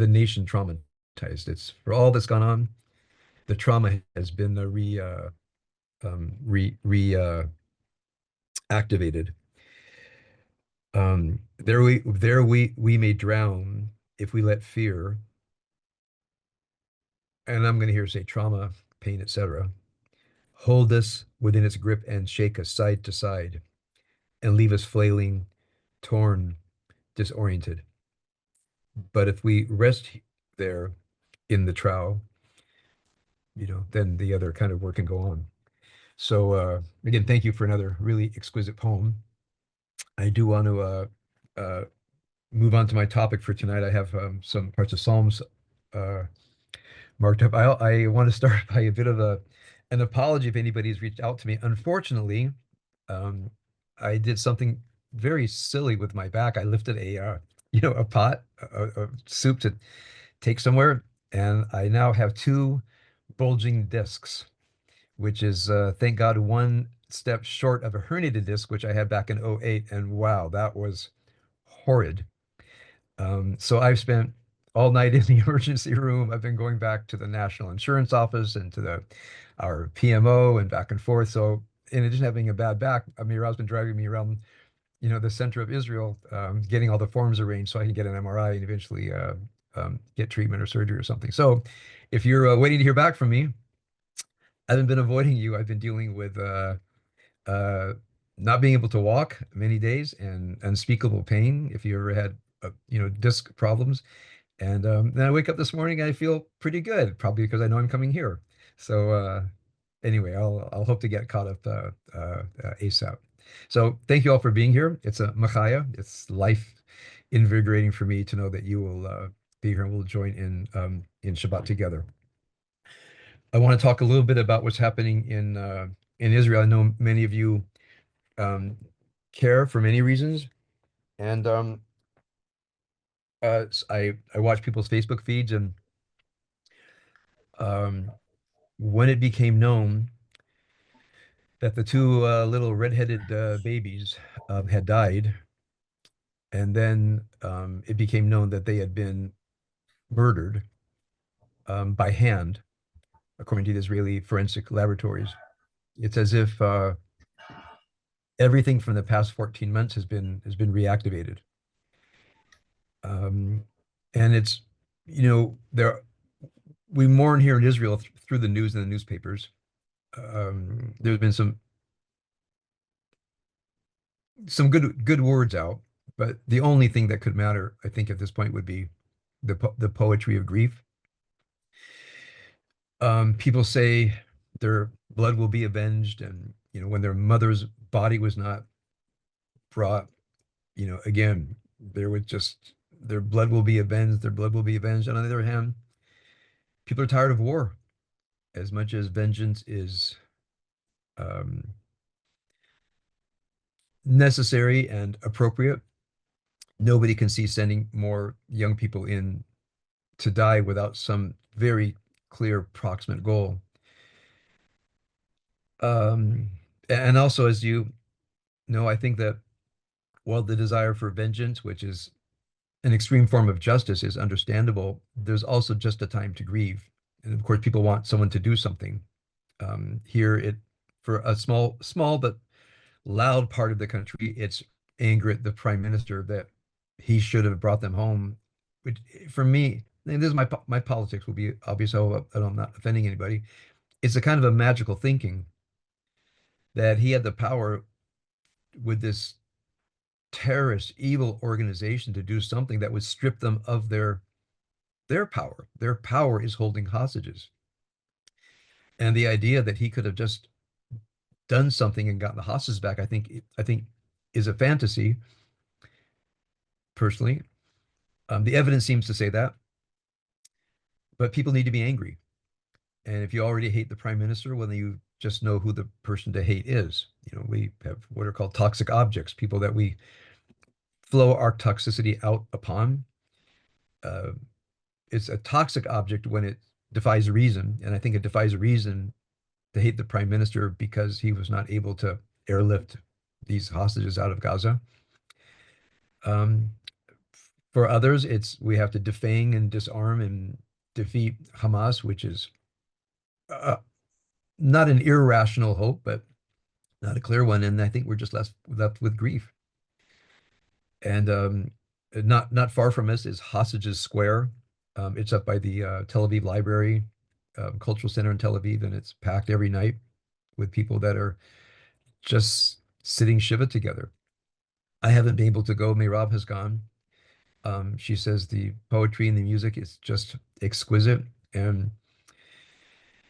the nation traumatized. It's for all that's gone on. The trauma has been activated. There we may drown if we let fear, and I'm going to hear say trauma, pain, etc., hold us within its grip and shake us side to side and leave us flailing, torn, disoriented. But if we rest there in the trough, then the other kind of work can go on. So again, thank you for another really exquisite poem. I do want to move on to my topic for tonight. I have some parts of Psalms uh, marked up. I want to start by a bit of an apology if anybody's reached out to me. Unfortunately, um, I did something very silly with my back. I lifted a pot of soup to take somewhere, and I now have two bulging discs, which is thank God one step short of a herniated disc, which I had back in '08. And wow, that was horrid. So I've spent all night in the emergency room. I've been going back to the National Insurance Office and to our PMO and back and forth. So in addition to having a bad back, Amiral's been driving me around, the center of Israel, getting all the forms arranged so I can get an MRI and eventually get treatment or surgery or something. So if you're waiting to hear back from me, I haven't been avoiding you. I've been dealing with uh, not being able to walk many days and unspeakable pain. If you ever had, disc problems, and then I wake up this morning and I feel pretty good, probably because I know I'm coming here. So anyway, I'll hope to get caught up ASAP. So thank you all for being here. It's a machaya. It's life invigorating for me to know that you will be here and we'll join in Shabbat together. I want to talk a little bit about what's happening in Israel. I know many of you um, care for many reasons, and I watch people's Facebook feeds, and um, when it became known that the two little redheaded babies had died, and then it became known that they had been murdered by hand, according to the Israeli forensic laboratories. It's as if everything from the past 14 months has been reactivated. Um, and it's, there we mourn here in Israel through the news and the newspapers. There's been some good words out, but the only thing that could matter, I think, at this point would be the poetry of grief. People say their blood will be avenged, and when their mother's body was not brought, again, there would just their blood will be avenged, their blood will be avenged. And on the other hand, people are tired of war. As much as vengeance is um, necessary and appropriate, nobody can see sending more young people in to die without some very clear proximate goal. Um, and also, as you know, I think that while the desire for vengeance, which is an extreme form of justice, is understandable, there's also just a time to grieve. And of course, people want someone to do something. Here, for a small but loud part of the country, it's anger at the prime minister that he should have brought them home. Which, for me, and this is my politics will be obvious. So I'm not offending anybody. It's a kind of a magical thinking that he had the power with this terrorist, evil organization to do something that would strip them of their power. Their power is holding hostages, and the idea that he could have just done something and gotten the hostages back, I think is a fantasy. Personally, the evidence seems to say that, but people need to be angry. And if you already hate the prime minister, well, then you just know who the person to hate is. We have what are called toxic objects, people that we flow our toxicity out upon. Uh, it's a toxic object when it defies reason. And I think it defies reason to hate the prime minister because he was not able to airlift these hostages out of Gaza. Um, For others, it's we have to defang and disarm and defeat Hamas, which is uh, not an irrational hope, but not a clear one. And I think we're just left with grief. And not far from us is Hostages Square. It's up by the Tel Aviv Library, Cultural Center in Tel Aviv, and it's packed every night with people that are just sitting Shiva together. I haven't been able to go. Meirav has gone. She says the poetry and the music is just exquisite. And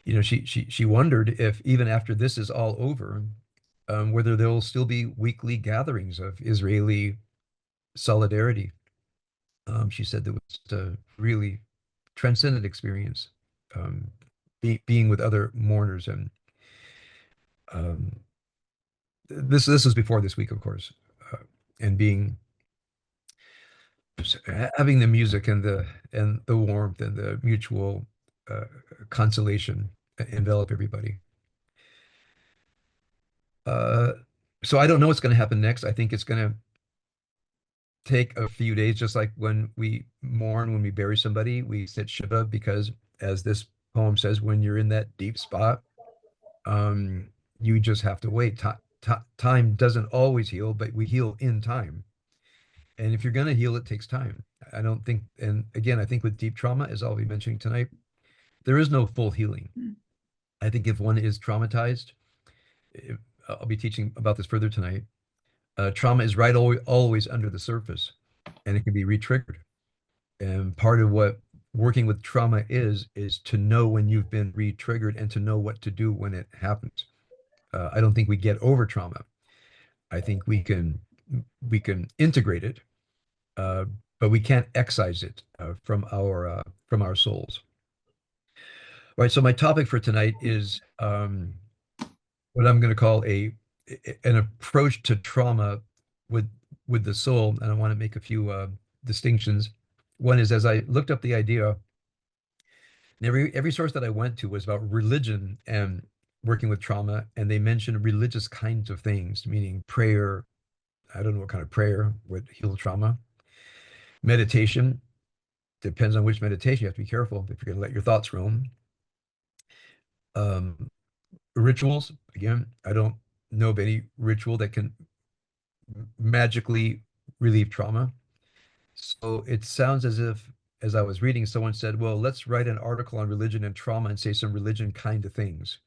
she wondered if even after this is all over, whether there will still be weekly gatherings of Israeli solidarity. She said there was a really transcendent experience, being with other mourners, and um, this was before this week, of course, and being having the music and the warmth and the mutual uh, consolation envelop everybody. Uh, so I don't know what's going to happen next. I think it's going to take a few days, just like when we mourn, when we bury somebody, we sit Shiva because, as this poem says, when you're in that deep spot, you just have to wait. Time doesn't always heal, but we heal in time. And if you're going to heal, it takes time. I don't think, and again, I think with deep trauma, as I'll be mentioning tonight, there is no full healing. I think if one is traumatized, if, I'll be teaching about this further tonight. Trauma is right always under the surface, and it can be re-triggered. And part of what working with trauma is to know when you've been re-triggered and to know what to do when it happens. I don't think we get over trauma. I think we can integrate it, uh, but we can't excise it from our souls. All right. So my topic for tonight is what I'm going to call an approach to trauma with with the soul, and I want to make a few distinctions. One is, as I looked up the idea, and every source that I went to was about religion and working with trauma, and they mentioned religious kinds of things, meaning prayer. I don't know what kind of prayer would heal trauma. Meditation depends on which meditation. You have to be careful if you're going to let your thoughts roam. Um, Rituals, again, I don't know of any ritual that can magically relieve trauma. So it sounds as if, as I was reading, someone said, well, let's write an article on religion and trauma and say some religion kind of things.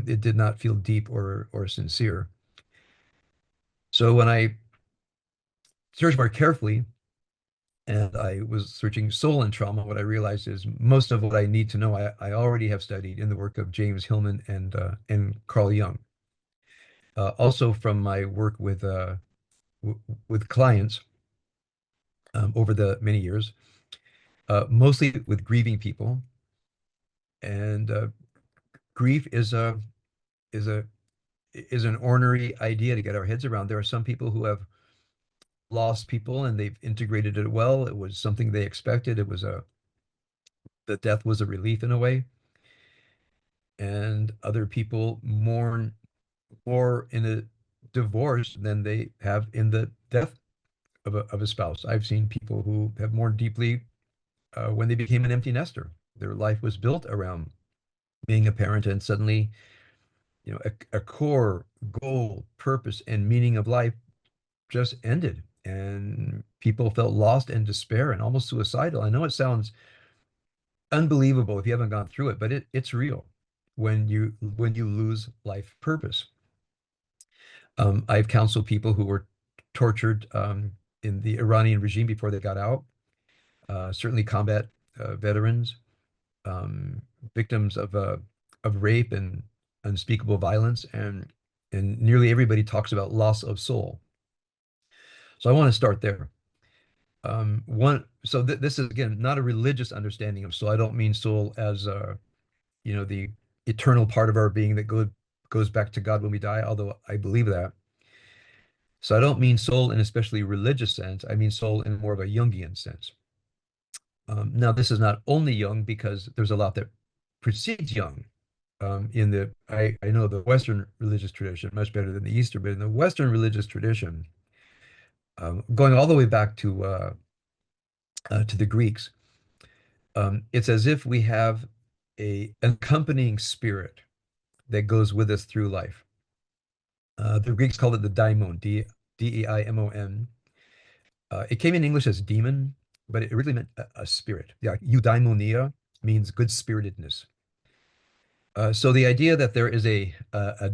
It did not feel deep or sincere. So when I searched more carefully and I was searching soul and trauma, what I realized is most of what I need to know, I already have studied in the work of James Hillman and Carl Jung. Also from my work with clients over the many years, mostly with grieving people. And grief is is an ornery idea to get our heads around. There are some people who have lost people and they've integrated it well. It was something they expected. The death was a relief in a way. And other people mourn more in a divorce than they have in the death of a spouse. I've seen people who have mourned deeply when they became an empty nester. Their life was built around being a parent, and suddenly, a core goal, purpose, and meaning of life just ended, and people felt lost and despair and almost suicidal. I know it sounds unbelievable if you haven't gone through it, but it's real when you lose life purpose. I've counseled people who were tortured in the Iranian regime before they got out, certainly combat veterans, um, victims of rape and unspeakable violence, and nearly everybody talks about loss of soul. So I want to start there. This is again not a religious understanding of soul. I don't mean soul as the eternal part of our being that goes back to God when we die, although I believe that. So I don't mean soul in especially religious sense. I mean soul in more of a Jungian sense. Now, this is not only Jung because there's a lot that precedes Jung. I know the Western religious tradition much better than the Eastern, but in the Western religious tradition, going all the way back to to the Greeks. It's as if we have an accompanying spirit that goes with us through life. The Greeks called it the daimon, Deimon. It came in English as demon, but it really meant a spirit. Yeah, eudaimonia means good spiritedness. So the idea that there is a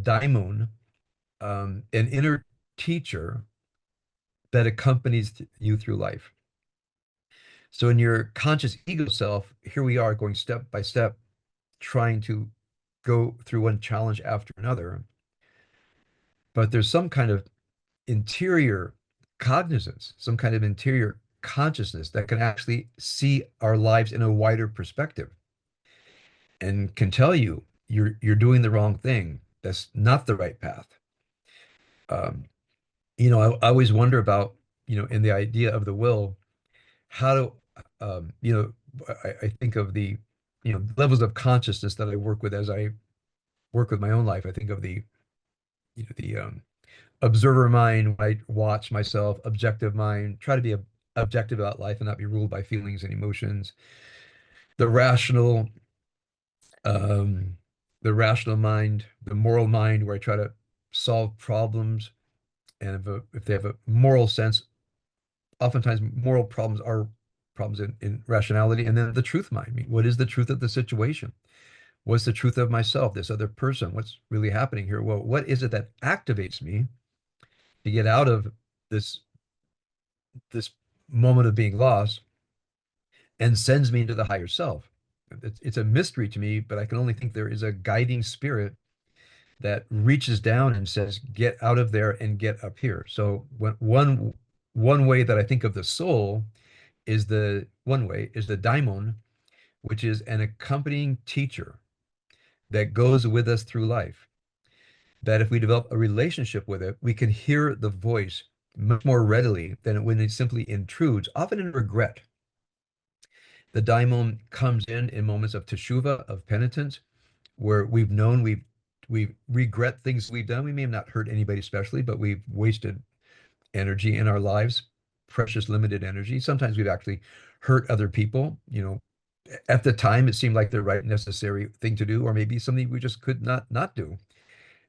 daimon, an inner teacher that accompanies you through life. So in your conscious ego self, here we are going step by step, trying to go through one challenge after another. But there's some kind of interior cognizance, some kind of interior consciousness that can actually see our lives in a wider perspective and can tell you you're doing the wrong thing. That's not the right path. Um, I always wonder about, in the idea of the will, how do, I think of the, levels of consciousness that I work with as I work with my own life. I think of the observer mind when I watch myself, objective mind, try to be objective about life and not be ruled by feelings and emotions. The rational, um, the rational mind, the moral mind, where I try to solve problems, and if they have a moral sense, oftentimes moral problems are problems in rationality. And then the truth mind. I mean, what is the truth of the situation? What's the truth of myself, this other person? What's really happening here? Well, what is it that activates me to get out of this this moment of being lost and sends me into the higher self? It's a mystery to me, but I can only think there is a guiding spirit that reaches down and says, "Get out of there and get up here." So one way that I think of the soul is the one way is the daimon, which is an accompanying teacher that goes with us through life. That if we develop a relationship with it, we can hear the voice much more readily than when it simply intrudes, often in regret. The daimon comes in moments of teshuva, of penitence, where we've known we regret things we've done. We may have not hurt anybody especially, but we've wasted energy in our lives, precious limited energy. Sometimes we've actually hurt other people. At the time it seemed like the right necessary thing to do, or maybe something we just could not do.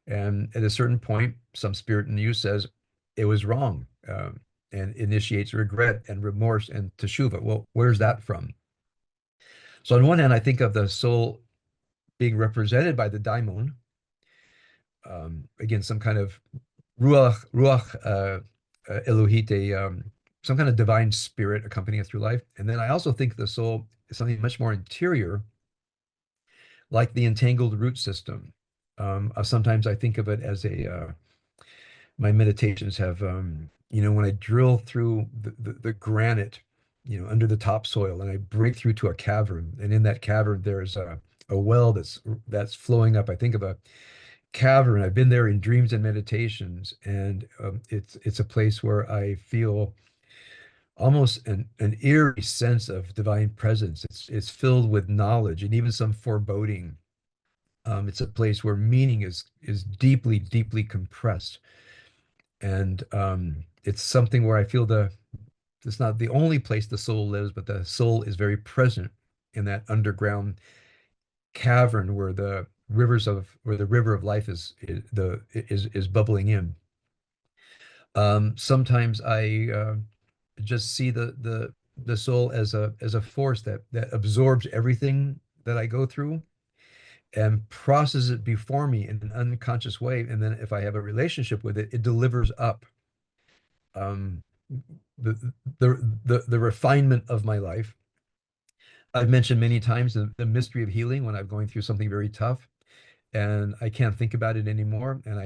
And at a certain point, some spirit in you says it was wrong, and initiates regret and remorse and teshuva. Well, where's that from? So on one hand, I think of the soul being represented by the daimon, again, some kind of ruach Elohite, some kind of divine spirit accompanying us through life. And then I also think the soul is something much more interior, like the entangled root system. Sometimes I think of it as my meditations have, when I drill through the granite, under the topsoil, and I break through to a cavern, and in that cavern there's a well that's flowing up. I think of a cavern. I've been there in dreams and meditations, and it's a place where I feel almost an eerie sense of divine presence. It's filled with knowledge and even some foreboding. It's a place where meaning is deeply, deeply compressed, and it's something where I feel it's not the only place the soul lives, but the soul is very present in that underground cavern where the river of life is bubbling in. Sometimes I just see the soul as a force that absorbs everything that I go through and processes it before me in an unconscious way. And then if I have a relationship with it, it delivers up um, the refinement of my life. I've mentioned many times the mystery of healing when I'm going through something very tough and I can't think about it anymore. And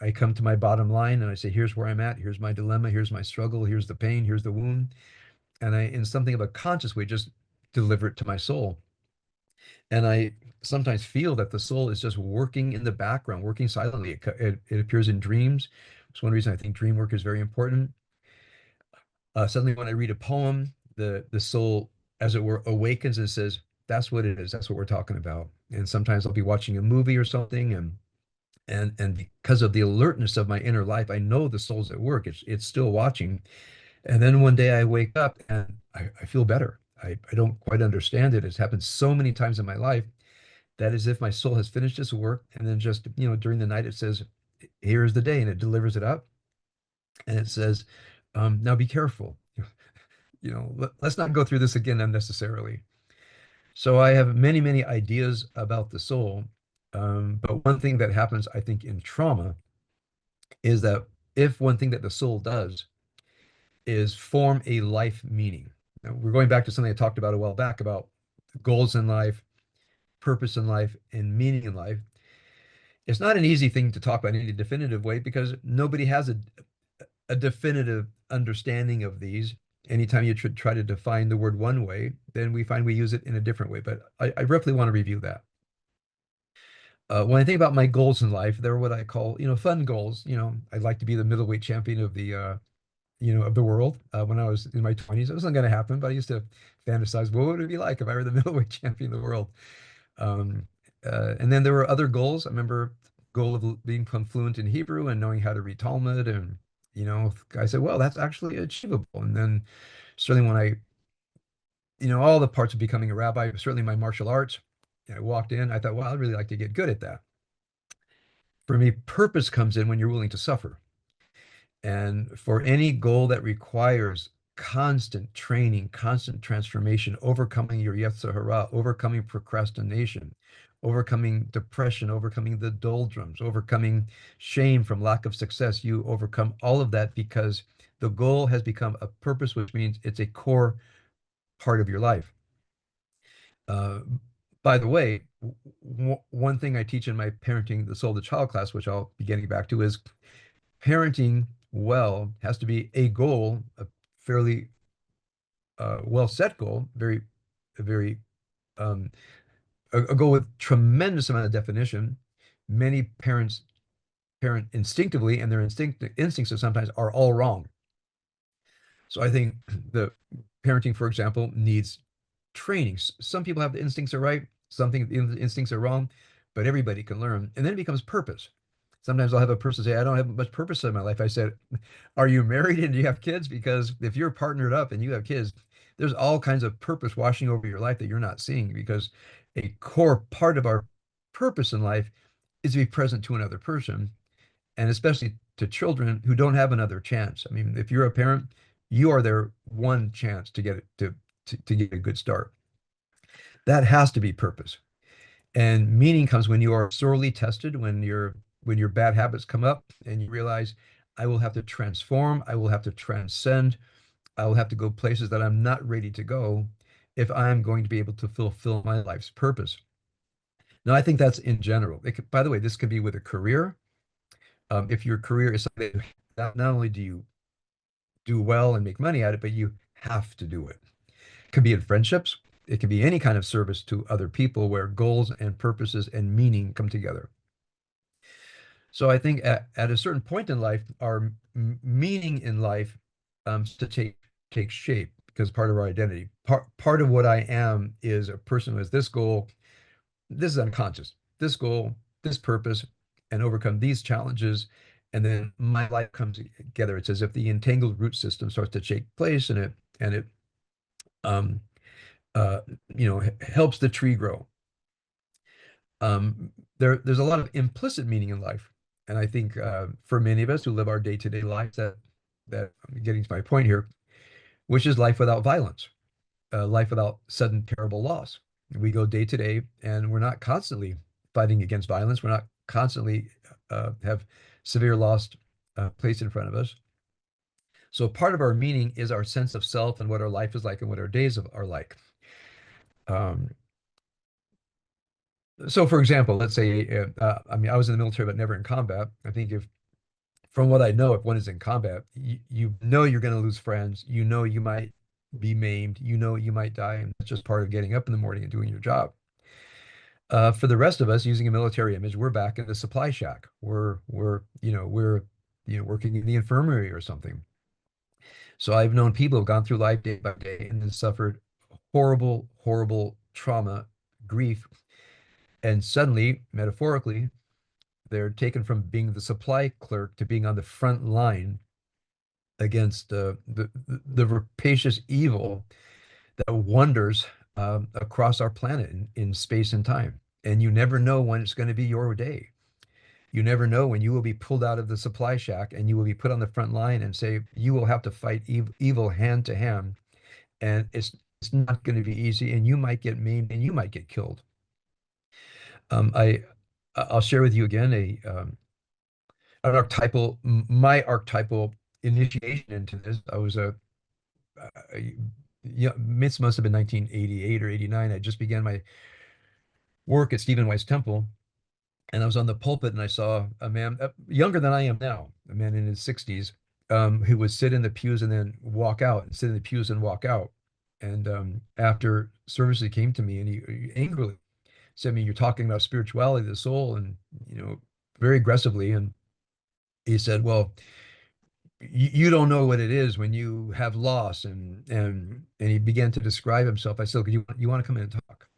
I come to my bottom line and I say, here's where I'm at. Here's my dilemma. Here's my struggle. Here's the pain. Here's the wound. And I, in something of a conscious way, just deliver it to my soul. And I sometimes feel that the soul is just working in the background, working silently. It appears in dreams. It's one reason I think dream work is very important. Suddenly, when I read a poem, the soul, as it were, awakens and says, "That's what it is. That's what we're talking about." And sometimes I'll be watching a movie or something, and because of the alertness of my inner life, I know the soul's at work. It's still watching, And then one day I wake up and I feel better. I don't quite understand it. It's happened so many times in my life that as if my soul has finished its work, and then just, during the night it says, here is the day, and it delivers it up, and it says, now be careful. Let's not go through this again unnecessarily. So I have many, many ideas about the soul. But one thing that happens, I think, in trauma is that if one thing that the soul does is form a life meaning. Now, we're going back to something I talked about a while back about goals in life, purpose in life, and meaning in life. It's not an easy thing to talk about in any definitive way because nobody has a definitive understanding of these. Anytime you try to define the word one way, then we find we use it in a different way. But I roughly want to review that. When I think about my goals in life, they're what I call, fun goals. I'd like to be the middleweight champion of the world. When I was in my 20s, it wasn't going to happen, but I used to fantasize, what would it be like if I were the middleweight champion of the world? Um, and then there were other goals. I remember goal of being fluent in Hebrew and knowing how to read Talmud. And, I said, well, that's actually achievable. And then certainly when all the parts of becoming a rabbi, certainly my martial arts, I walked in, I thought, well, I'd really like to get good at that. For me, purpose comes in when you're willing to suffer. And for any goal that requires constant training, constant transformation, overcoming your Yetzer Hara, overcoming procrastination, overcoming depression, overcoming the doldrums, overcoming shame from lack of success, you overcome all of that because the goal has become a purpose, which means it's a core part of your life. Uh, by the way, one thing I teach in my Parenting the Soul to Child class, which I'll be getting back to, is parenting well has to be a goal, a fairly well set goal, very um, a goal with tremendous amount of definition. Many parents parent instinctively, and their instincts sometimes are all wrong. So I think the parenting, for example, needs training. Some people have the instincts are right, the instincts are wrong, but everybody can learn. And then it becomes purpose. Sometimes I'll have a person say, I don't have much purpose in my life. I said, are you married and do you have kids? Because if you're partnered up and you have kids, there's all kinds of purpose washing over your life that you're not seeing because a core part of our purpose in life is to be present to another person, and especially to children who don't have another chance. I mean, if you're a parent, you are their one chance to get it to get a good start. That has to be purpose. And meaning comes when you are sorely tested, when your bad habits come up and you realize I will have to transform, I will have to transcend, I will have to go places that I'm not ready to go if I'm going to be able to fulfill my life's purpose. Now, I think that's in general. By the way, this could be with a career. If your career is something that not only do you do well and make money at it, but you have to do it. It could be in friendships. It can be any kind of service to other people where goals and purposes and meaning come together. So I think at a certain point in life, our meaning in life to take shape because part of our identity. Part of what I am is a person who has this goal. This is unconscious. This goal, this purpose, and overcome these challenges. And then my life comes together. It's as if the entangled root system starts to take place, and it um, uh, helps the tree grow. There's a lot of implicit meaning in life, and I think for many of us who live our day-to-day lives, that I'm getting to my point here, which is life without violence, life without sudden terrible loss. We go day to day, and we're not constantly fighting against violence. We're not constantly have severe loss placed in front of us. So part of our meaning is our sense of self and what our life is like and what our days are like. Um, so, for example, let's say, I mean, I was in the military, but never in combat. I think from what I know, if one is in combat, you know you're going to lose friends. You know you might be maimed. You know you might die, and that's just part of getting up in the morning and doing your job. For the rest of us, using a military image, we're back in the supply shack. We're working in the infirmary or something. So I've known people who've gone through life day by day and then suffered horrible, horrible trauma, grief, and suddenly, metaphorically, they're taken from being the supply clerk to being on the front line against the rapacious evil that wanders across our planet in space and time. And you never know when it's going to be your day. You never know when you will be pulled out of the supply shack and you will be put on the front line and say you will have to fight evil hand to hand, and it's not going to be easy, and you might get maimed and you might get killed. I'll share with you again an archetypal my archetypal initiation into this. I was yeah, this must have been 1988 or 89. I just began my work at Stephen Wise Temple, and I was on the pulpit, and I saw a man younger than I am now, a man in his 60s, who would sit in the pews and then walk out, and sit in the pews and walk out. And after service, he came to me and he angrily said, "Me, you're talking about spirituality of the soul, and very aggressively." And he said, "Well, you don't know what it is when you have loss," and he began to describe himself. I said, "Okay, you want to come in and talk?"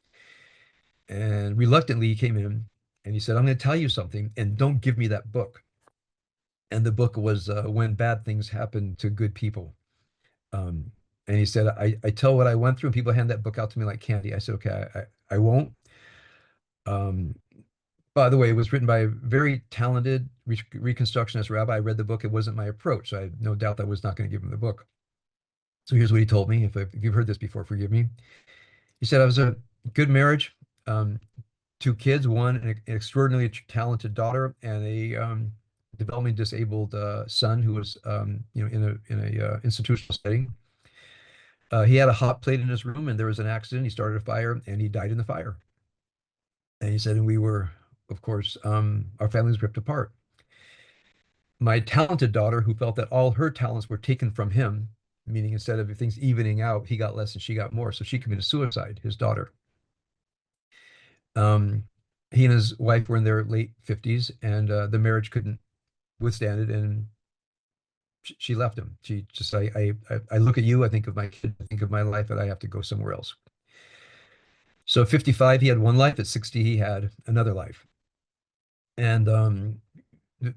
And reluctantly, he came in and he said, "I'm going to tell you something, and don't give me that book." And the book was When Bad Things Happen to Good People. Um, and he said, I tell what I went through, and people hand that book out to me like candy. I said, "Okay, I won't." Um, by the way, it was written by a very talented Reconstructionist rabbi. I read the book. It wasn't my approach. So I have no doubt that I was not going to give him the book. So here's what he told me. If you've heard this before, forgive me. He said, "I was a good marriage, um, two kids, one an extraordinarily talented daughter, and a developmentally disabled son who was, in a institutional setting. He had a hot plate in his room, and there was an accident. He started a fire, and he died in the fire." And he said, and we were, of course, our family was ripped apart. My talented daughter, who felt that all her talents were taken from him, meaning instead of things evening out, he got less and she got more. So she committed suicide, his daughter. Um, he and his wife were in their late 50s, and the marriage couldn't withstand it, and she left him. She just, I look at you, I think of my kid, I think of my life, and I have to go somewhere else. So at 55, he had one life. At 60, he had another life. And the,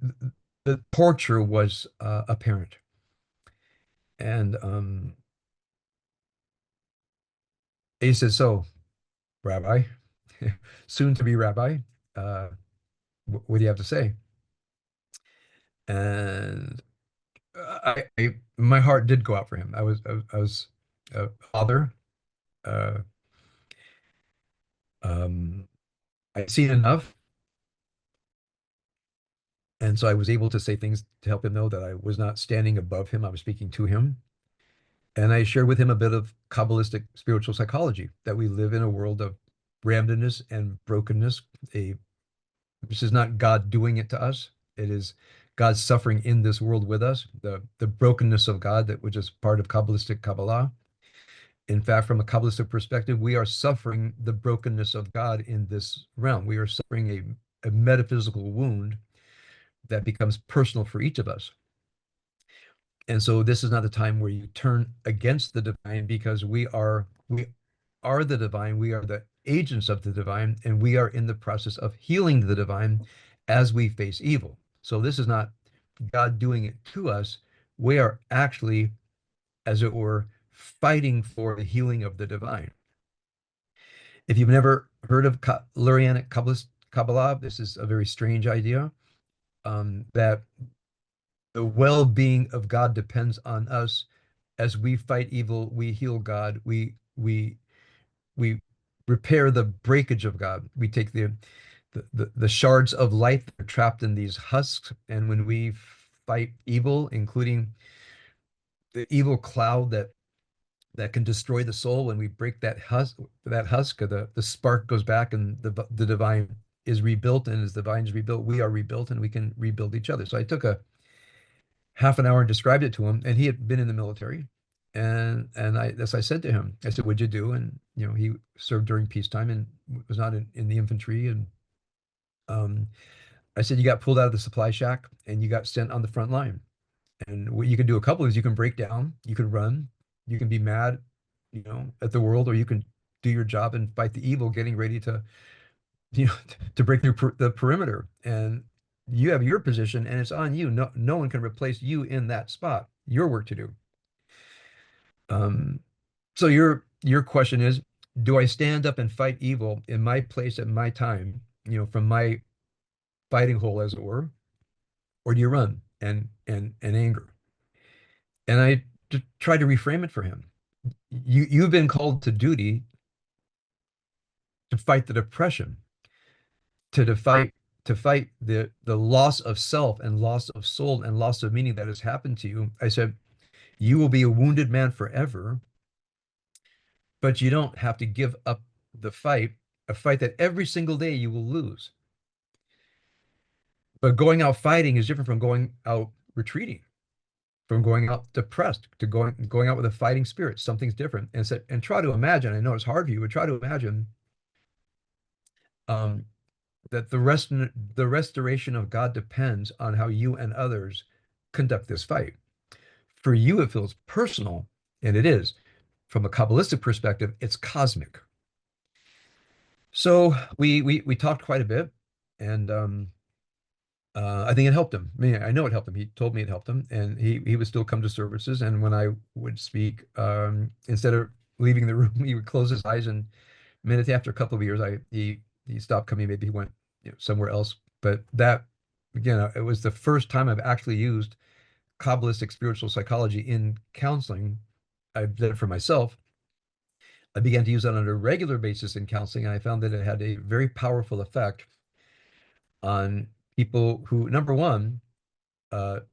the torture was apparent. And he said, "So, Rabbi, soon to be Rabbi, uh, what do you have to say?" And my heart did go out for him. I was a father. Uh, I'd seen enough, and so I was able to say things to help him know that I was not standing above him. I was speaking to him, and I shared with him a bit of Kabbalistic spiritual psychology, that we live in a world of randomness and brokenness. This is not God doing it to us. It is God suffering in this world with us. The brokenness of God, that which is part of Kabbalistic Kabbalah. In fact, from a Kabbalistic perspective, we are suffering the brokenness of God in this realm. We are suffering a metaphysical wound that becomes personal for each of us. And so this is not the time where you turn against the divine, because we are the divine, we are the agents of the divine, and we are in the process of healing the divine as we face evil. So this is not God doing it to us. We are actually, as it were, fighting for the healing of the divine. If you've never heard of Lurianic Kabbalah, this is a very strange idea, that the well-being of God depends on us. As we fight evil, we heal God. We repair the breakage of God. We take the shards of light that are trapped in these husks, and when we fight evil, including the evil cloud that can destroy the soul, when we break that husk, the spark goes back, and the divine is rebuilt, and as the divine is rebuilt, we are rebuilt, and we can rebuild each other. So I took a half an hour and described it to him, and he had been in the military. And as I said to him, I said, "What'd you do?" And he served during peacetime and was not in the infantry. And um, I said, "You got pulled out of the supply shack and you got sent on the front line. And what you can do, a couple is, you can break down, you can run, you can be mad, at the world, or you can do your job and fight the evil, getting ready to, you know, to break through the perimeter. And you have your position, and it's on you. No one can replace you in that spot." your work to do. Um, so your question is, do I stand up and fight evil in my place at my time, from my fighting hole, as it were, or do you run and anger? And I try to reframe it for him. You've been called to duty to fight the depression, to fight the loss of self and loss of soul and loss of meaning that has happened to you. I said, you will be a wounded man forever, but you don't have to give up the fight, a fight that every single day you will lose. But going out fighting is different from going out retreating, from going out depressed to going out with a fighting spirit. Something's different. And said, and try to imagine, I know it's hard for you, but try to imagine um, that the restoration of God depends on how you and others conduct this fight. For you, it feels personal, and it is. From a Kabbalistic perspective, it's cosmic. So we talked quite a bit, and I think it helped him. I mean, I know it helped him. He told me it helped him, and he would still come to services. And when I would speak, instead of leaving the room, he would close his eyes and meditate. After a couple of years, he stopped coming. Maybe he went somewhere else. But that again, it was the first time I've actually used Kabbalistic spiritual psychology in counseling. I've done it for myself. I began to use that on a regular basis in counseling, and I found that it had a very powerful effect on people who, number one,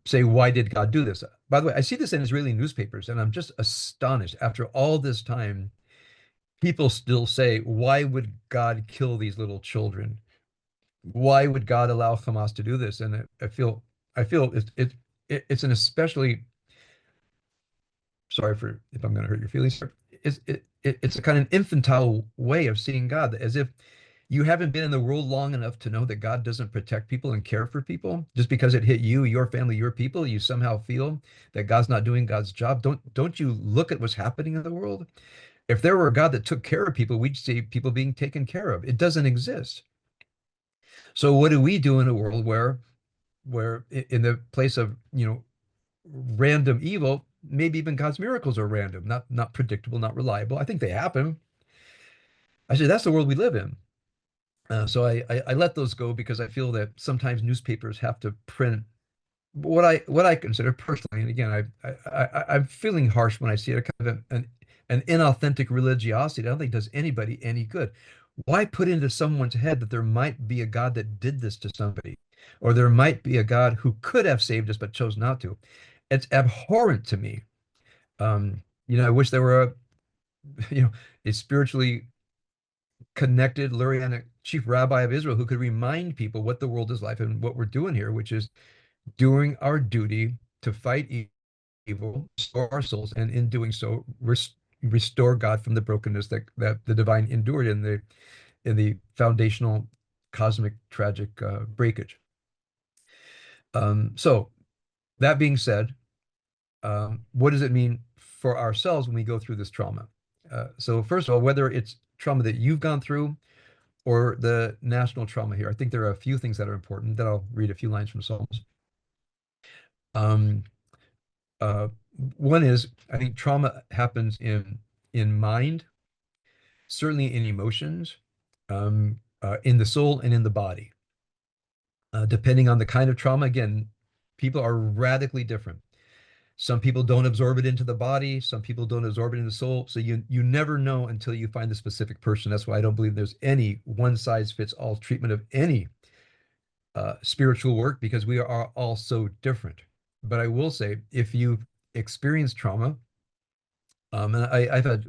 say, why did God do this? By the way, I see this in Israeli newspapers, and I'm just astonished. After all this time, people still say, why would God kill these little children? Why would God allow Hamas to do this? And I feel it's an especially, sorry for if I'm going to hurt your feelings. It's a kind of infantile way of seeing God, as if you haven't been in the world long enough to know that God doesn't protect people and care for people. Just because it hit you, your family, your people, you somehow feel that God's not doing God's job. Don't you look at what's happening in the world? If there were a God that took care of people, we'd see people being taken care of. It doesn't exist. So what do we do in a world where in the place of, random evil, maybe even God's miracles are random, not predictable, not reliable. I think they happen. I say that's the world we live in. So I let those go because I feel that sometimes newspapers have to print what I consider personally. And again, I'm feeling harsh when I see it, kind of an inauthentic religiosity that I don't think does anybody any good. Why put into someone's head that there might be a God that did this to somebody, or there might be a God who could have saved us but chose not to? It's abhorrent to me. I wish there were a spiritually connected Lurianic chief rabbi of Israel who could remind people what the world is like and what we're doing here, which is doing our duty to fight evil, restore our souls, and in doing so, restore God from the brokenness that the divine endured in the foundational cosmic tragic breakage. So that being said, what does it mean for ourselves when we go through this trauma? So first of all, whether it's trauma that you've gone through or the national trauma here, I think there are a few things that are important. Then I'll read a few lines from Psalms. Um, uh, One is, I think trauma happens in mind, certainly in emotions, in the soul, and in the body. Depending on the kind of trauma, again, people are radically different. Some people don't absorb it into the body. Some people don't absorb it in the soul. So you never know until you find the specific person. That's why I don't believe there's any one size fits all treatment of any spiritual work, because we are all so different. But I will say, if you've experienced trauma, and I've had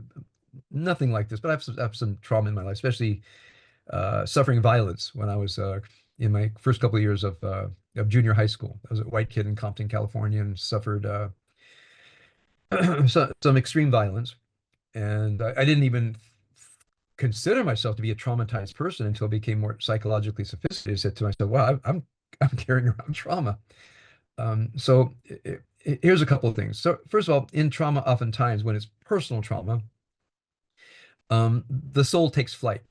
nothing like this, but I have some trauma in my life, especially suffering violence when I was in my first couple of years of junior high school. I was a white kid in Compton, California, and suffered some extreme violence. And I didn't even consider myself to be a traumatized person until I became more psychologically sophisticated. I said to myself, "Wow, I'm carrying around trauma." So here's a couple of things. So first of all, in trauma, oftentimes when it's personal trauma, the soul takes flight.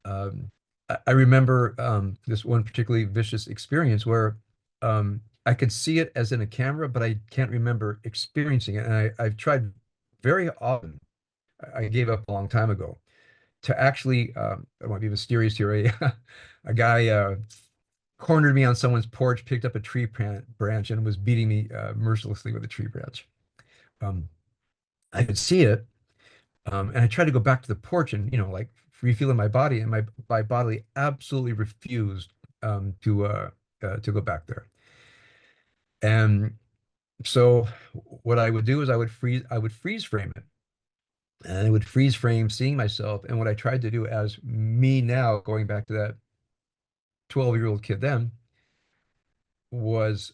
I remember this one particularly vicious experience where I could see it as in a camera, but I can't remember experiencing it. And I've tried very often. I gave up a long time ago to actually. I want to be mysterious here. A guy cornered me on someone's porch, picked up a branch, and was beating me mercilessly with a tree branch. Um, I could see it, and I tried to go back to the porch and like refeeling my body, and my body absolutely refused to go back there. And so what I would do is I would freeze frame it. And I would freeze frame seeing myself. And what I tried to do as me now, going back to that 12-year-old kid then, was,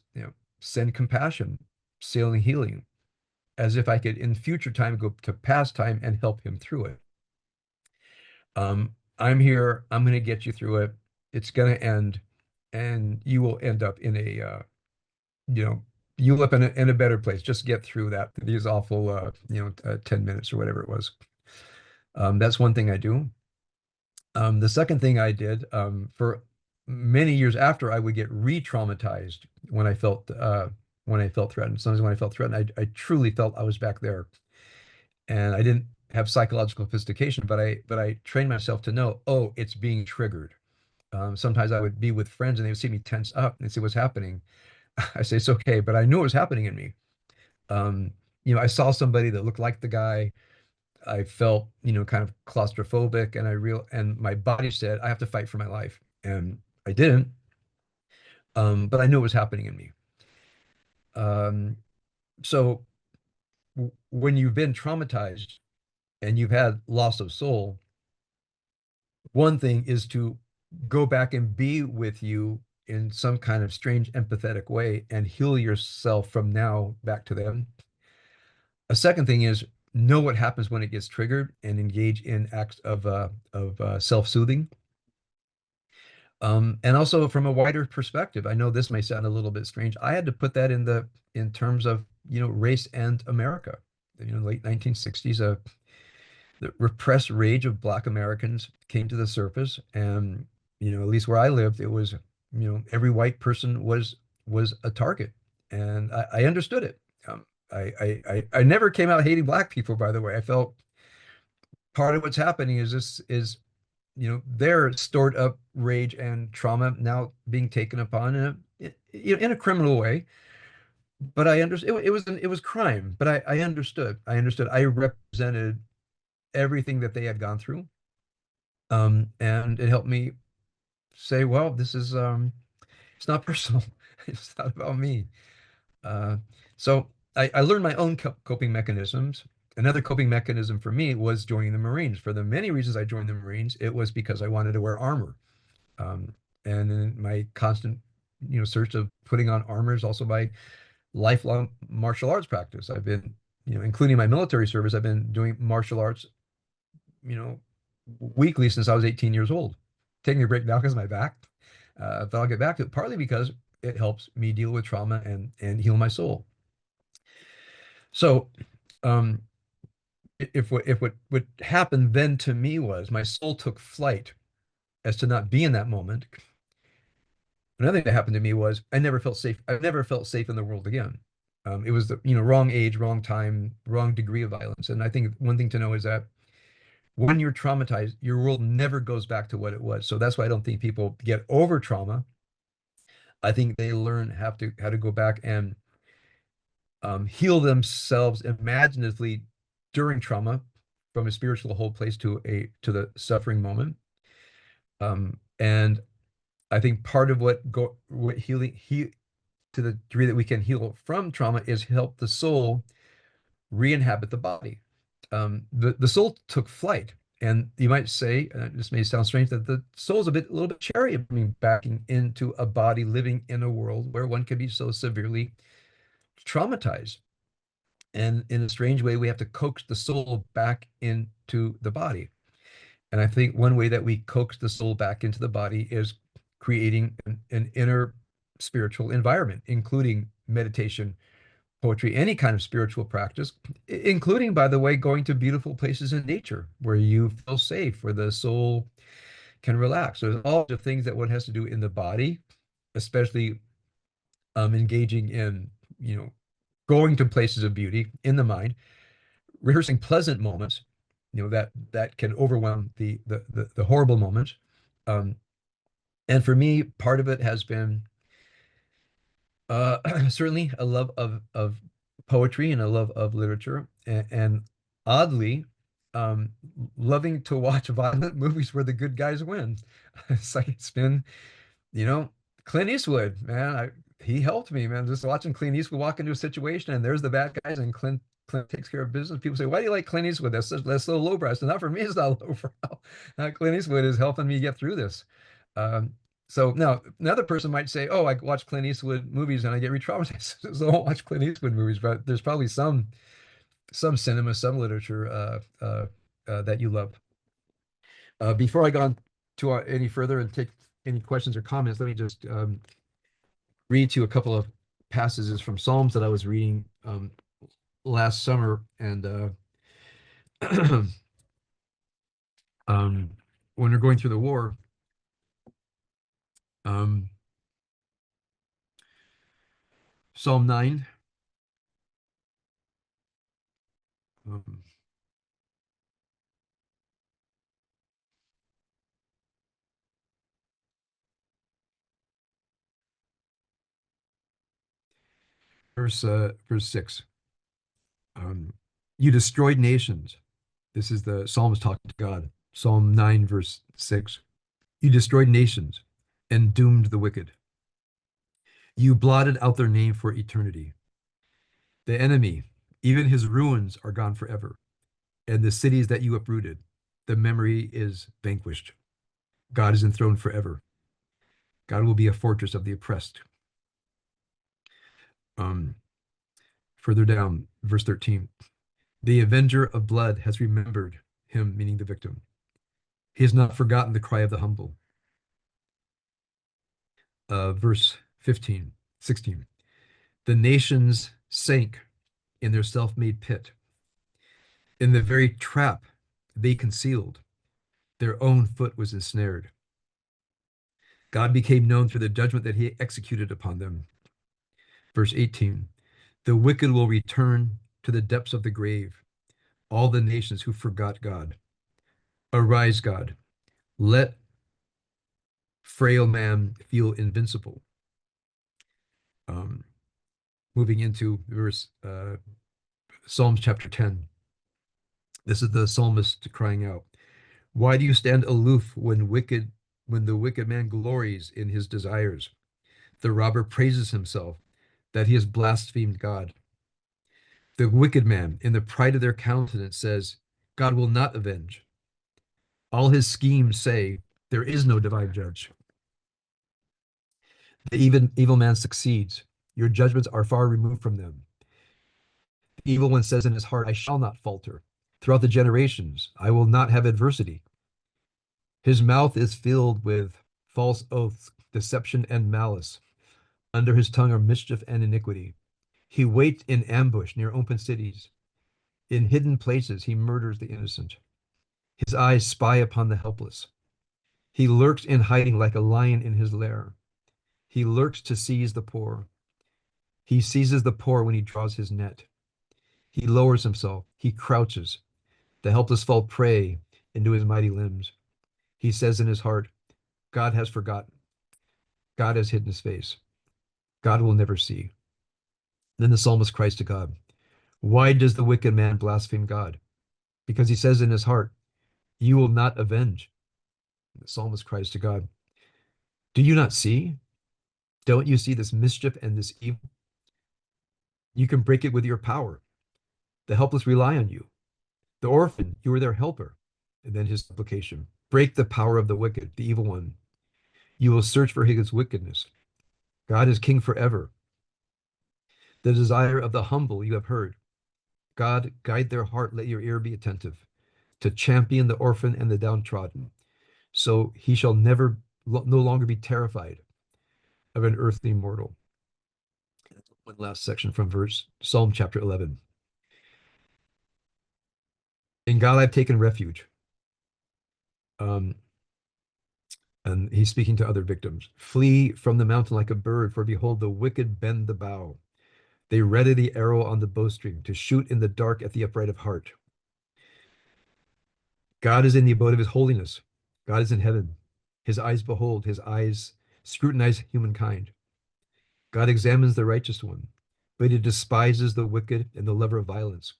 send compassion, sailing healing, as if I could in future time go to past time and help him through it. I'm here, I'm going to get you through it. It's going to end, and you will end up in you know, you will up in a better place. Just get through these awful, 10 minutes or whatever it was. That's one thing I do. The second thing I did, for many years after, I would get re-traumatized when I felt threatened. Sometimes when I felt threatened, I truly felt I was back there, and I didn't have psychological sophistication, but I trained myself to know, oh, it's being triggered. Sometimes I would be with friends and they would see me tense up and they'd say, "What's happening?" I say, "It's okay," but I knew it was happening in me. Um, I saw somebody that looked like the guy. I felt, kind of claustrophobic, and my body said, I have to fight for my life. And I didn't, but I knew it was happening in me. Um, so when you've been traumatized and you've had loss of soul, one thing is to go back and be with you in some kind of strange empathetic way and heal yourself from now back to them. A second thing is know what happens when it gets triggered and engage in acts of self-soothing. And also from a wider perspective, I know this may sound a little bit strange. I had to put that in terms of, race and America. Late 1960s, the repressed rage of Black Americans came to the surface, and at least where I lived, it was, every white person was a target, and I understood it. I never came out hating Black people, by the way. I felt part of what's happening is their stored up rage and trauma now being taken upon in a criminal way. But I understood it was crime, but I understood. I represented everything that they had gone through. And it helped me say, well, this is it's not personal. It's not about me. Uh, so I learned my own coping mechanisms. Another coping mechanism for me was joining the Marines. For the many reasons I joined the Marines, it was because I wanted to wear armor. Um, and in my constant, search of putting on armor is also my lifelong martial arts practice. I've been, including my military service, I've been doing martial arts, you know, weekly since I was 18 years old. Taking a break now because of my back, but I'll get back to it partly because it helps me deal with trauma and heal my soul. So, um, if what happened then to me was my soul took flight as to not be in that moment. Another thing that happened to me was I never felt safe. I never felt safe in the world again. It was the wrong age, wrong time, wrong degree of violence. And I think one thing to know is that when you're traumatized, your world never goes back to what it was. So that's why I don't think people get over trauma. I think they learn how to go back and heal themselves imaginatively during trauma, from a spiritual whole place to the suffering moment. And I think part of what healing to the degree that we can heal from trauma is help the soul re-inhabit the body. The soul took flight, and you might say, this may sound strange, that the soul's a little bit cherry, backing into a body, living in a world where one can be so severely traumatized. And in a strange way, we have to coax the soul back into the body. And I think one way that we coax the soul back into the body is creating an inner spiritual environment, including meditation, poetry, any kind of spiritual practice, including, by the way, going to beautiful places in nature where you feel safe, where the soul can relax. So there's all the things that one has to do in the body, especially engaging in, going to places of beauty in the mind, rehearsing pleasant moments, that can overwhelm the horrible moments. Um, and for me, part of it has been certainly a love of poetry and a love of literature, and oddly, um, loving to watch violent movies where the good guys win. It's been, you know, Clint Eastwood, man. He helped me, man. Just watching Clint Eastwood walk into a situation and there's the bad guys and Clint takes care of business. People say, "Why do you like Clint Eastwood? That's so lowbrow." I said, "Not for me. It's not lowbrow. Clint Eastwood is helping me get through this." Um, so now another person might say, "Oh, I watch Clint Eastwood movies and I get re-traumatized." So I don't watch Clint Eastwood movies, but there's probably some cinema, some literature that you love. Before I go on to any further and take any questions or comments, let me just read to you a couple of passages from Psalms that I was reading last summer, and um, when we're going through the war, um, Psalm 9, um, verse 6. You destroyed nations. This is the psalmist talking to God. Psalm 9, verse 6. You destroyed nations and doomed the wicked. You blotted out their name for eternity. The enemy, even his ruins, are gone forever. And the cities that you uprooted, the memory is vanquished. God is enthroned forever. God will be a fortress of the oppressed. Um, Further down, verse 13. The avenger of blood has remembered him, meaning the victim. He has not forgotten the cry of the humble. Verse 15, 16. The nations sank in their self-made pit. In the very trap they concealed, their own foot was ensnared. God became known through the judgment that he executed upon them. Verse 18. The wicked will return to the depths of the grave, all the nations who forgot God. Arise, God. Let frail man feel invincible. Um, Moving into verse Psalms chapter 10. This is the psalmist crying out. Why do you stand aloof when the wicked man glories in his desires? The robber praises himself that he has blasphemed God. The wicked man, in the pride of their countenance, says, God will not avenge. All his schemes say, there is no divine judge. The evil man succeeds. Your judgments are far removed from them. The evil one says in his heart, I shall not falter. Throughout the generations, I will not have adversity. His mouth is filled with false oaths, deception, and malice. Under his tongue are mischief and iniquity. He waits in ambush near open cities. In hidden places, he murders the innocent. His eyes spy upon the helpless. He lurks in hiding like a lion in his lair. He lurks to seize the poor. He seizes the poor when he draws his net. He lowers himself. He crouches. The helpless fall prey into his mighty limbs. He says in his heart, God has forgotten. God has hidden his face. God will never see. Then the psalmist cries to God, why does the wicked man blaspheme God? Because he says in his heart, you will not avenge. The psalmist cries to God, do you not see? Don't you see this mischief and this evil? You can break it with your power. The helpless rely on you. The orphan, you are their helper. And then his supplication, break the power of the wicked, the evil one. You will search for his wickedness. God is king forever. The desire of the humble you have heard. God, guide their heart, let your ear be attentive, to champion the orphan and the downtrodden. So he shall no longer be terrified of an earthly mortal. One last section from verse Psalm chapter 11. In God I've taken refuge. Um, And he's speaking to other victims. Flee from the mountain like a bird, for behold, the wicked bend the bow. They ready the arrow on the bowstring to shoot in the dark at the upright of heart. God is in the abode of his holiness. God is in heaven. His eyes behold, his eyes scrutinize humankind. God examines the righteous one, but he despises the wicked and the lover of violence.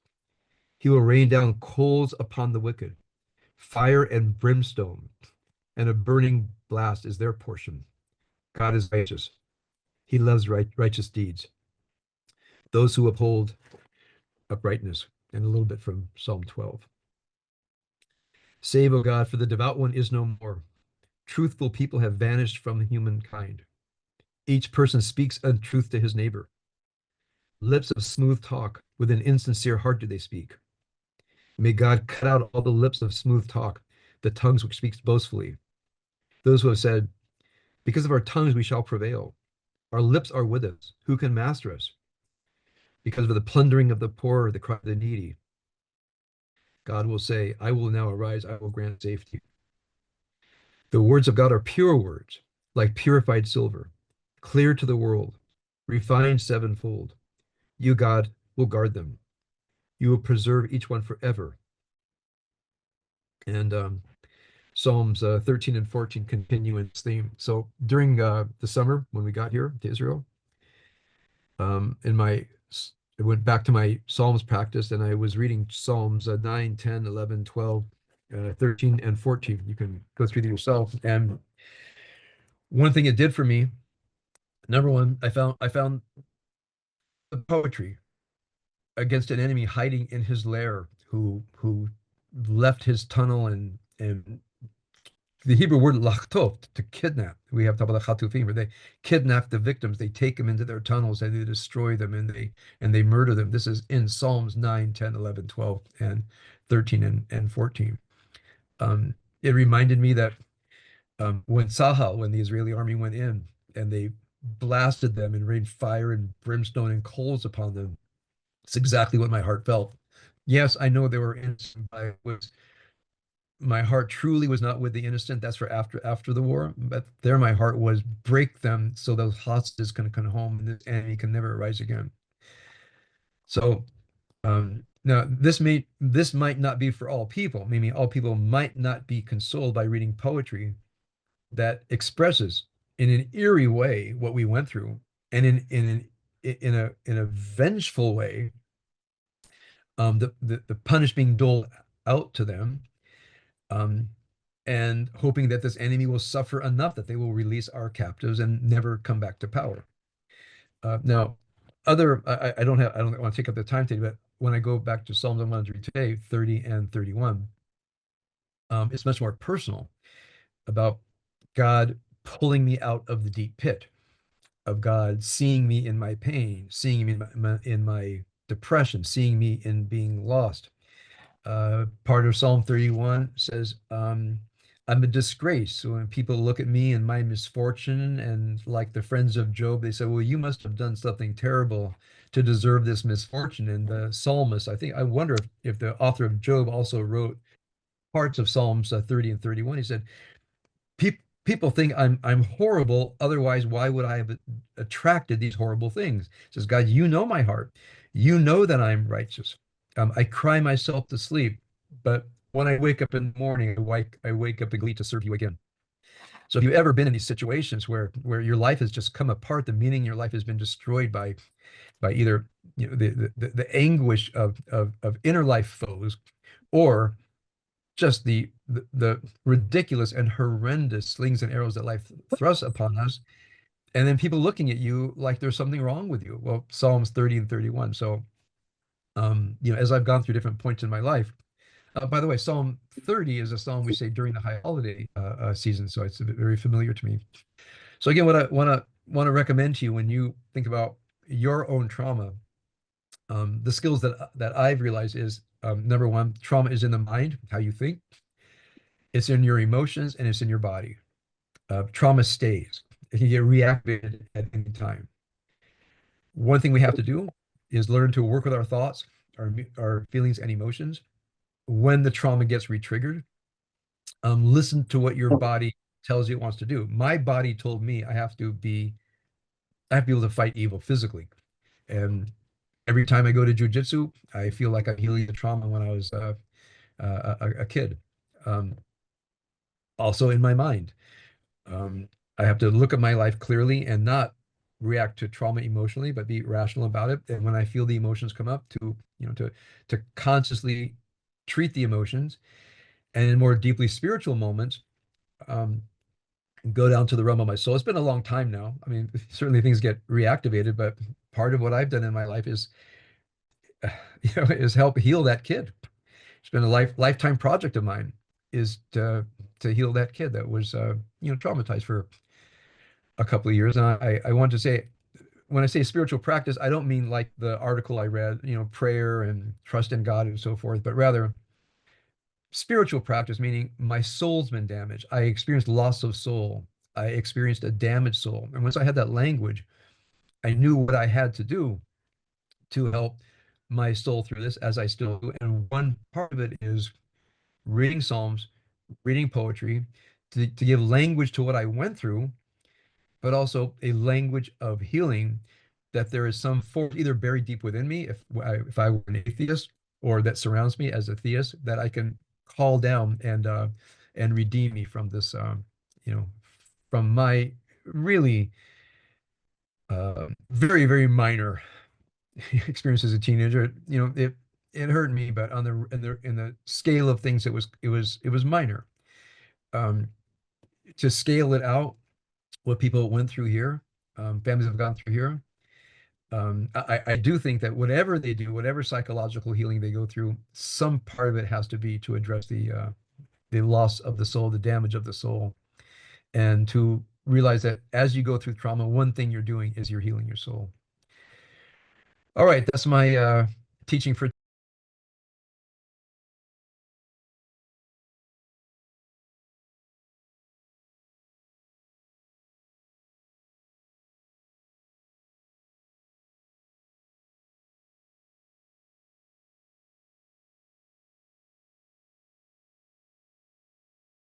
He will rain down coals upon the wicked, fire and brimstone, and a burning blast is their portion. God is righteous. He loves righteous deeds. Those who uphold uprightness. And a little bit from Psalm 12. Save, O God, for the devout one is no more. Truthful people have vanished from humankind. Each person speaks untruth to his neighbor. Lips of smooth talk, with an insincere heart do they speak. May God cut out all the lips of smooth talk, the tongues which speaks boastfully. Those who have said, because of our tongues we shall prevail. Our lips are with us. Who can master us? Because of the plundering of the poor, the cry of the needy. God will say, I will now arise, I will grant safety. The words of God are pure words, like purified silver, clear to the world, refined sevenfold. You, God, will guard them. You will preserve each one forever. And Psalms 13 and 14 continue in this theme. So during the summer, when we got here to Israel, in my I went back to my Psalms practice and I was reading Psalms 9, 10, 11, 12, 13, and 14. You can go through them yourself. And one thing it did for me, number one, I found the poetry against an enemy hiding in his lair who left his tunnel and the Hebrew word lachtot, to kidnap. We have Tabala Chatufim, where they kidnap the victims, they take them into their tunnels and they destroy them and they murder them. This is in Psalms 9, 10, 11, 12, and 13 and 14. It reminded me that when Sahal, when the Israeli army went in and they blasted them and rained fire and brimstone and coals upon them, it's exactly what my heart felt. Yes, I know they were innocent, but my heart truly was not with the innocent. That's for after the war. But there, my heart was break them so those hostages can come home and this enemy can never rise again. So now this might not be for all people. Meaning all people might not be consoled by reading poetry that expresses in an eerie way what we went through, and in a vengeful way, the punish being doled out to them, um, and hoping that this enemy will suffer enough that they will release our captives and never come back to power. Now, I don't want to take up the time today, but when I go back to Psalms I want to read today, 30 and 31, it's much more personal about God pulling me out of the deep pit, of God seeing me in my pain, seeing me in my depression, seeing me in being lost. Part of Psalm 31 says, I'm a disgrace. So when people look at me and my misfortune, and like the friends of Job, they say, well, you must have done something terrible to deserve this misfortune. And the psalmist, I wonder if the author of Job also wrote parts of Psalms 30 and 31. He said, people think I'm horrible. Otherwise, why would I have attracted these horrible things? He says, God, you know my heart. You know that I'm righteous. I cry myself to sleep, but when I wake up in the morning, I wake up eagerly to serve you again. So if you've ever been in these situations where your life has just come apart, the meaning in your life has been destroyed by either the anguish of inner life foes, or just the ridiculous and horrendous slings and arrows that life thrusts upon us, and then people looking at you like there's something wrong with you. Well, Psalms 30 and 31. So as I've gone through different points in my life, by the way, Psalm 30 is a psalm we say during the high holiday season, so it's very familiar to me. So again, what I want to recommend to you when you think about your own trauma, the skills that I've realized is, number one, trauma is in the mind, how you think, it's in your emotions, and it's in your body. Trauma stays. It can get reactivated at any time. One thing we have to do is learn to work with our thoughts, our feelings and emotions. When the trauma gets re-triggered, listen to what your body tells you it wants to do. My body told me I have to be able to fight evil physically. And every time I go to jujitsu, I feel like I'm healing the trauma when I was a kid. Um, Also in my mind, I have to look at my life clearly and not react to trauma emotionally, but be rational about it. And when I feel the emotions come up, to consciously treat the emotions, and in more deeply spiritual moments, um, go down to the realm of my soul. It's been a long time now. I mean, certainly things get reactivated, but part of what I've done in my life is, is help heal that kid. It's been a lifetime project of mine is to heal that kid that was traumatized for a couple of years. And I want to say, when I say spiritual practice, I don't mean like the article I read, prayer and trust in God and so forth, but rather spiritual practice, meaning my soul's been damaged. I experienced loss of soul. I experienced a damaged soul. And once I had that language, I knew what I had to do to help my soul through this, as I still do. And one part of it is reading Psalms, reading poetry, to give language to what I went through, but also a language of healing, that there is some force either buried deep within me, if I were an atheist, or that surrounds me as a theist, that I can call down and redeem me from this, you know, from my really very, very minor experience as a teenager. It hurt me, but on the scale of things, it was minor. Um, to scale it out, what people went through here, families have gone through here. I do think that whatever they do, whatever psychological healing they go through, some part of it has to be to address the loss of the soul, the damage of the soul, and to realize that as you go through trauma, one thing you're doing is you're healing your soul. All right, that's my teaching for